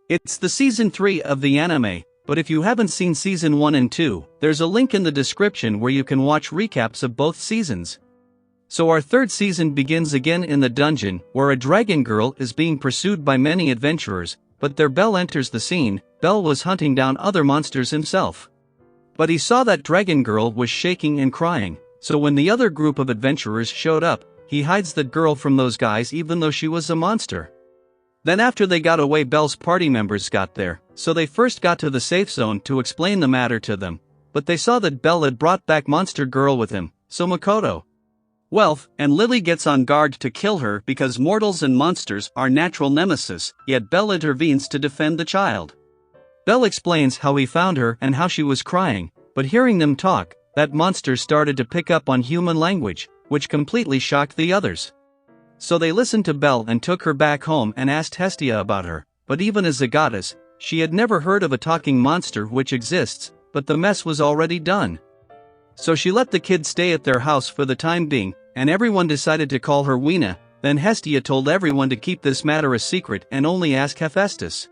It's the season 3 of the anime, but if you haven't seen season 1 and 2, there's a link in the description where you can watch recaps of both seasons. So our third season begins again in the dungeon, where a dragon girl is being pursued by many adventurers, but there Bell enters the scene. Bell was hunting down other monsters himself. But he saw that dragon girl was shaking and crying, so when the other group of adventurers showed up, he hides that girl from those guys even though she was a monster. Then after they got away, Bell's party members got there, so they first got to the safe zone to explain the matter to them, but they saw that Bell had brought back Monster Girl with him, so Makoto, Wealth, and Lily gets on guard to kill her because mortals and monsters are natural nemesis, yet Bell intervenes to defend the child. Bell explains how he found her and how she was crying, but hearing them talk, that monster started to pick up on human language, which completely shocked the others. So they listened to Bell and took her back home and asked Hestia about her, but even as a goddess, she had never heard of a talking monster which exists, but the mess was already done. So she let the kids stay at their house for the time being, and everyone decided to call her Weena. Then Hestia told everyone to keep this matter a secret and only ask Hephaestus,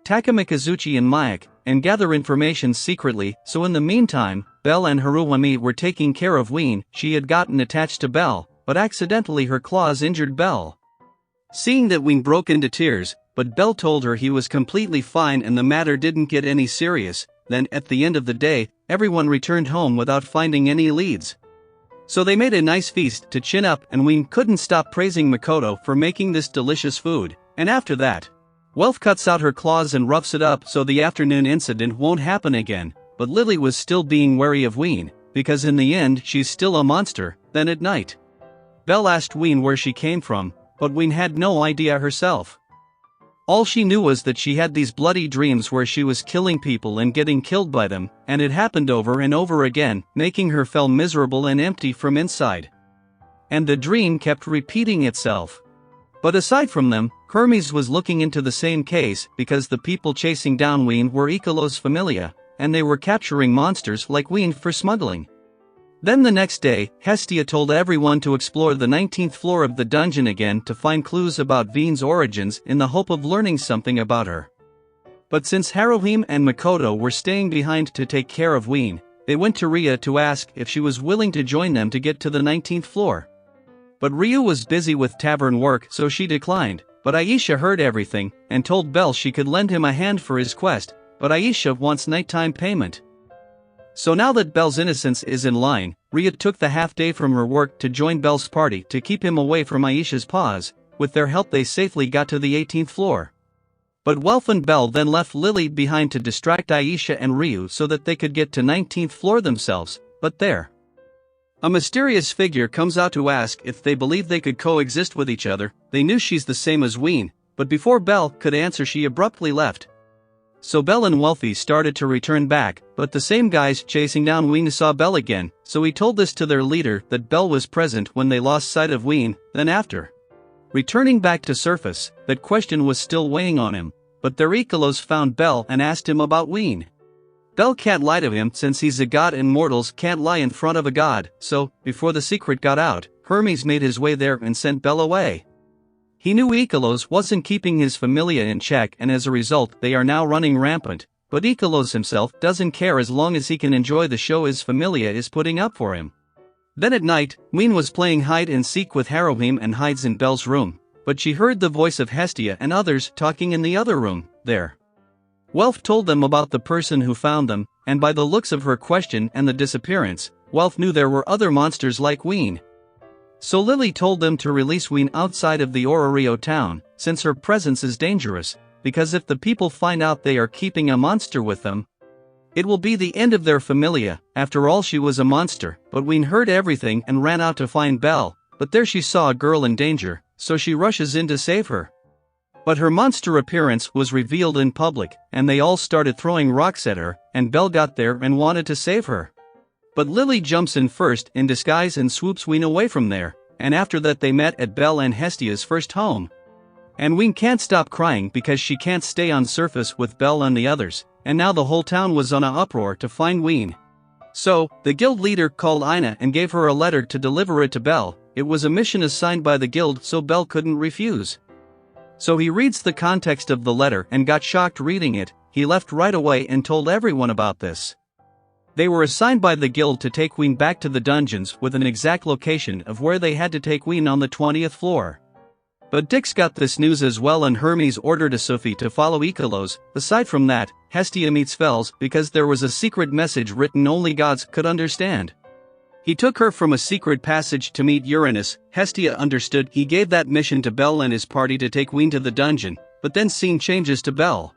Takumi Kazuchi and Miyake, and gather information secretly. So in the meantime, Bell and Haruwami were taking care of Ween. She had gotten attached to Bell, but accidentally her claws injured Bell. Seeing that Ween broke into tears, but Bell told her he was completely fine and the matter didn't get any serious. Then at the end of the day, everyone returned home without finding any leads. So they made a nice feast to chin up, and Ween couldn't stop praising Makoto for making this delicious food, and after that, Wealth cuts out her claws and roughs it up so the afternoon incident won't happen again, but Lily was still being wary of Ween, because in the end she's still a monster. Then at night, Bell asked Ween where she came from, but Ween had no idea herself. All she knew was that she had these bloody dreams where she was killing people and getting killed by them, and it happened over and over again, making her feel miserable and empty from inside. And the dream kept repeating itself. But aside from them, Hermes was looking into the same case because the people chasing down Ween were Ikelo's familia, and they were capturing monsters like Ween for smuggling. Then the next day, Hestia told everyone to explore the 19th floor of the dungeon again to find clues about Ween's origins in the hope of learning something about her. But since Haruhime and Makoto were staying behind to take care of Ween, they went to Ria to ask if she was willing to join them to get to the 19th floor. But Ryu was busy with tavern work, so she declined, but Aisha heard everything and told Bell she could lend him a hand for his quest, but Aisha wants nighttime payment. So now that Bell's innocence is in line, Ria took the half day from her work to join Bell's party to keep him away from Aisha's paws. With their help they safely got to the 18th floor. But Wealth and Bell then left Lily behind to distract Aisha and Ryu so that they could get to 19th floor themselves, but there, a mysterious figure comes out to ask if they believe they could coexist with each other. They knew she's the same as Ween, but before Bell could answer she abruptly left. So Bell and Wealthy started to return back, but the same guys chasing down Ween saw Bell again, so he told this to their leader that Bell was present when they lost sight of Ween. Then after returning back to surface, that question was still weighing on him, but their Ikelos found Bell and asked him about Ween. Bell can't lie to him since he's a god and mortals can't lie in front of a god, so, before the secret got out, Hermes made his way there and sent Bell away. He knew Ikelos wasn't keeping his familia in check, and as a result they are now running rampant, but Ikelos himself doesn't care as long as he can enjoy the show his familia is putting up for him. Then at night, Ween was playing hide and seek with Haruhime and hides in Bell's room, but she heard the voice of Hestia and others talking in the other room. There, Wealth told them about the person who found them, and by the looks of her question and the disappearance, Wealth knew there were other monsters like Ween. So Lily told them to release Ween outside of the Ororio town, since her presence is dangerous, because if the people find out they are keeping a monster with them, it will be the end of their familia. After all, she was a monster. But Ween heard everything and ran out to find Bell, but there she saw a girl in danger, so she rushes in to save her. But her monster appearance was revealed in public, and they all started throwing rocks at her, and Bell got there and wanted to save her. But Lily jumps in first in disguise and swoops Ween away from there, and after that they met at Bell and Hestia's first home. And Ween can't stop crying because she can't stay on surface with Bell and the others, and now the whole town was on an uproar to find Ween. So, the guild leader called Ina and gave her a letter to deliver it to Bell. It was a mission assigned by the guild, so Bell couldn't refuse. So he reads the context of the letter and got shocked reading it. He left right away and told everyone about this. They were assigned by the guild to take Ween back to the dungeons with an exact location of where they had to take Ween on the 20th floor. But Dix got this news as well, and Hermes ordered Asufi to follow Ikelos. Aside from that, Hestia meets Fels because there was a secret message written only gods could understand. He took her from a secret passage to meet Uranus. Hestia understood. He gave that mission to Bel and his party to take Ween to the dungeon, but then scene changes to Bel.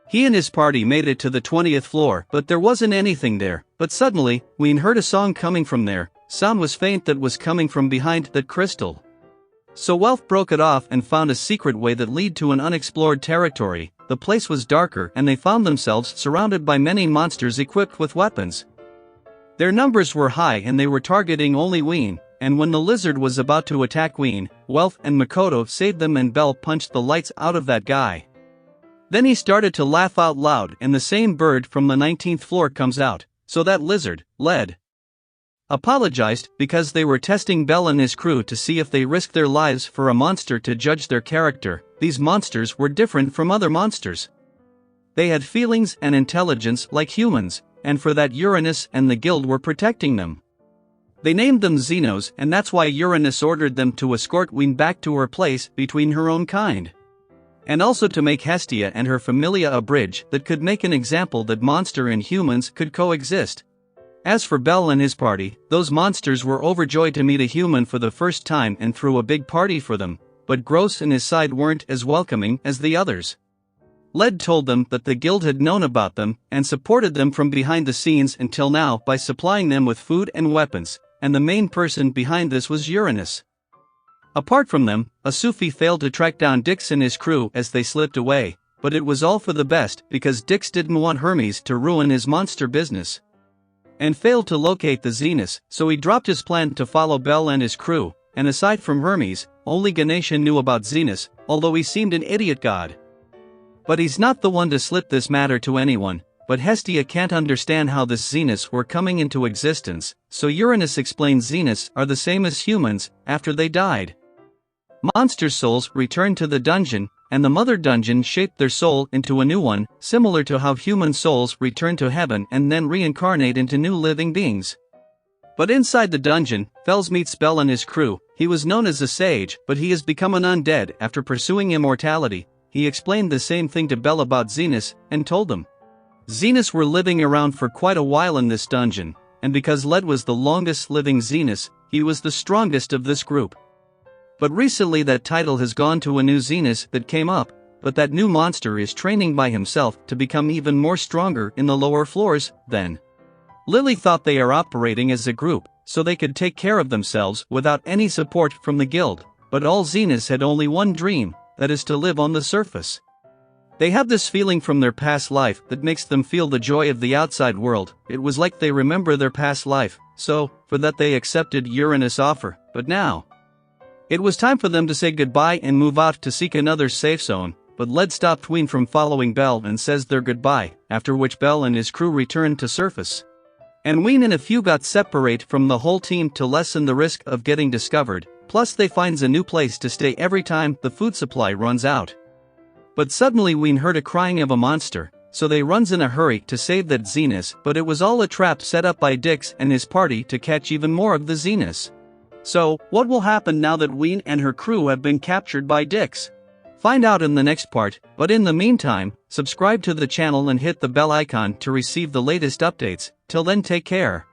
He and his party made it to the 20th floor, but there wasn't anything there. But suddenly, Ween heard a song coming from there. Sound was faint that was coming from behind that crystal. So Welf broke it off and found a secret way that led to an unexplored territory. The place was darker and they found themselves surrounded by many monsters equipped with weapons. Their numbers were high and they were targeting only Ween, and when the lizard was about to attack Ween, Welf and Makoto saved them and Bel punched the lights out of that guy. Then he started to laugh out loud and the same bird from the 19th floor comes out, so that lizard, Led, apologized because they were testing Bel and his crew to see if they risked their lives for a monster to judge their character. These monsters were different from other monsters. They had feelings and intelligence like humans, and for that Uranus and the guild were protecting them. They named them Xenos, and that's why Uranus ordered them to escort Ween back to her place between her own kind. And also to make Hestia and her familia a bridge that could make an example that monster and humans could coexist. As for Bel and his party, those monsters were overjoyed to meet a human for the first time and threw a big party for them, but Gross and his side weren't as welcoming as the others. Led told them that the guild had known about them and supported them from behind the scenes until now by supplying them with food and weapons, and the main person behind this was Uranus. Apart from them, Asufi failed to track down Dix and his crew as they slipped away, but it was all for the best because Dix didn't want Hermes to ruin his monster business. And failed to locate the Xenos, so he dropped his plan to follow Bel and his crew, and aside from Hermes, only Ganesha knew about Xenos, although he seemed an idiot god. But he's not the one to slip this matter to anyone, but Hestia can't understand how this Xenos were coming into existence, so Uranus explains Xenos are the same as humans after they died. Monster souls returned to the dungeon, and the mother dungeon shaped their soul into a new one, similar to how human souls return to heaven and then reincarnate into new living beings. But inside the dungeon, Fels meets Bel and his crew. He was known as a sage, but he has become an undead after pursuing immortality. He explained the same thing to Bel about Xenos, and told them Xenos were living around for quite a while in this dungeon, and because Led was the longest living Xenos, he was the strongest of this group. But recently that title has gone to a new Xenos that came up, but that new monster is training by himself to become even more stronger in the lower floors. Then Lily thought they are operating as a group, so they could take care of themselves without any support from the guild, but all Xenos had only one dream, that is to live on the surface. They have this feeling from their past life that makes them feel the joy of the outside world. It was like they remember their past life, so, for that they accepted Uranus' offer, but now it was time for them to say goodbye and move out to seek another safe zone, but Led stopped Ween from following Bel and says their goodbye, after which Bel and his crew returned to surface. And Ween and a few got separate from the whole team to lessen the risk of getting discovered, plus they finds a new place to stay every time the food supply runs out. But suddenly Ween heard a crying of a monster, so they runs in a hurry to save that Xenos, but it was all a trap set up by Dix and his party to catch even more of the Xenos. So, what will happen now that Ween and her crew have been captured by Dix? Find out in the next part, but in the meantime, subscribe to the channel and hit the bell icon to receive the latest updates. Till then, take care.